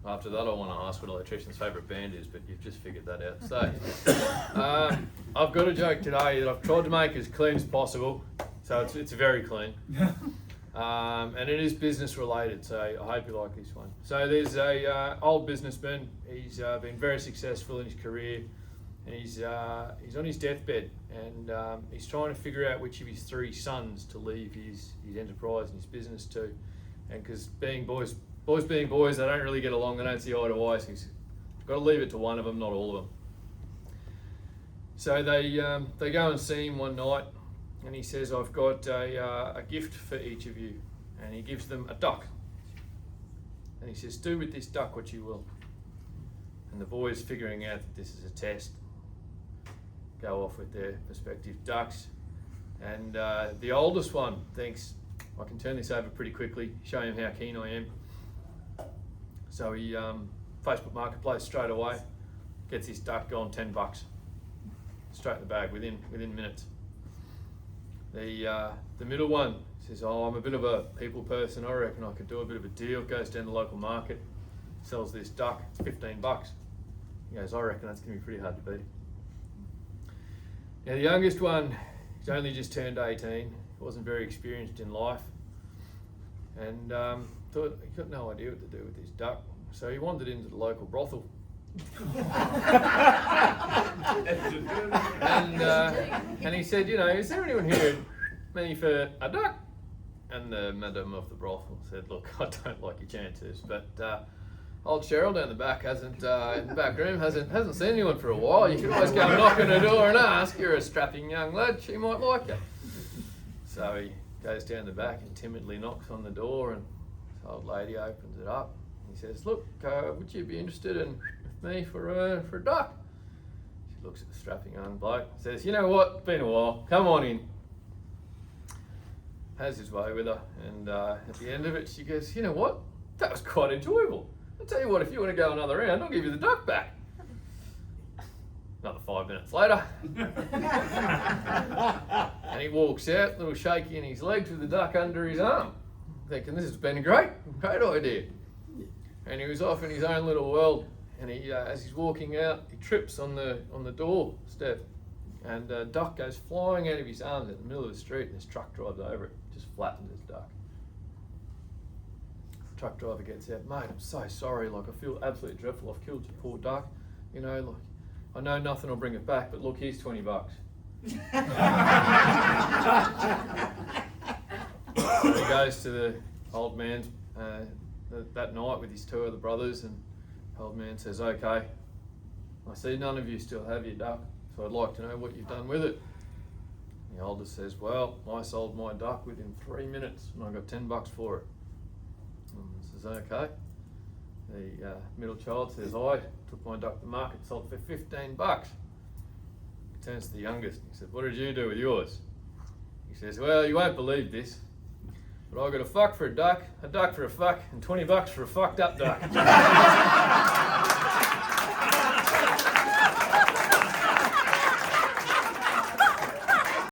After that, I want to ask what an electrician's favourite band is, but you've just figured that out. So, I've got a joke today that I've tried to make as clean as possible. So it's very clean. And it is business related, so I hope you like this one. So there's a old businessman. He's been very successful in his career, and he's on his deathbed, and he's trying to figure out which of his 3 sons to leave his enterprise and his business to. And because being boys being boys, they don't really get along, they don't see eye to eye, so he's got to leave it to one of them, not all of them. So they go and see him one night, and he says, I've got a gift for each of you. And he gives them a duck. And he says, do with this duck what you will. And the boys, figuring out that this is a test, go off with their respective ducks. And the oldest one thinks, I can turn this over pretty quickly, show him how keen I am. So he, Facebook Marketplace straight away, gets his duck gone, $10. Straight in the bag within minutes. The middle one says, oh, I'm a bit of a people person, I reckon I could do a bit of a deal. Goes down to the local market, sells this duck, it's $15. He goes, I reckon that's going to be pretty hard to beat. Now the youngest one, he's only just turned 18, wasn't very experienced in life, and thought he got no idea what to do with this duck, so he wandered into the local brothel. And he said, you know, is there anyone here me for a duck? And the madam of the brothel said, look, I don't like your chances, but old Cheryl down the back in the back room hasn't seen anyone for a while. You can always go and knock on her door and ask. You're a strapping young lad, she might like you. So he goes down the back and timidly knocks on the door, and this old lady opens it up. He says, look, would you be interested in me for a duck? She looks at the strapping young bloke, says, you know what, it's been a while, come on in. Has his way with her, and at the end of it she goes, you know what, that was quite enjoyable. I'll tell you what, if you want to go another round, I'll give you the duck back. Another 5 minutes later. And he walks out, a little shaky in his legs with the duck under his arm, thinking this has been a great idea. And he was off in his own little world, and he, as he's walking out, he trips on the doorstep, and a duck goes flying out of his arms in the middle of the street, and this truck drives over it, just flattens his duck. The truck driver gets out, mate, I'm so sorry, like I feel absolutely dreadful, I've killed your poor duck, you know, like I know nothing will bring it back, but look, here's $20. So he goes to the old man's that night with his 2 other brothers, and the old man says, okay, I see none of you still have your duck, so I'd like to know what you've done with it. And the oldest says, well, I sold my duck within 3 minutes and I got $10 for it. And he says, okay. The middle child says, I took my duck to market, sold it for $15. He turns to the youngest and he says, what did you do with yours? He says, well, you won't believe this, but I got a fuck for a duck for a fuck, and $20 for a fucked up duck.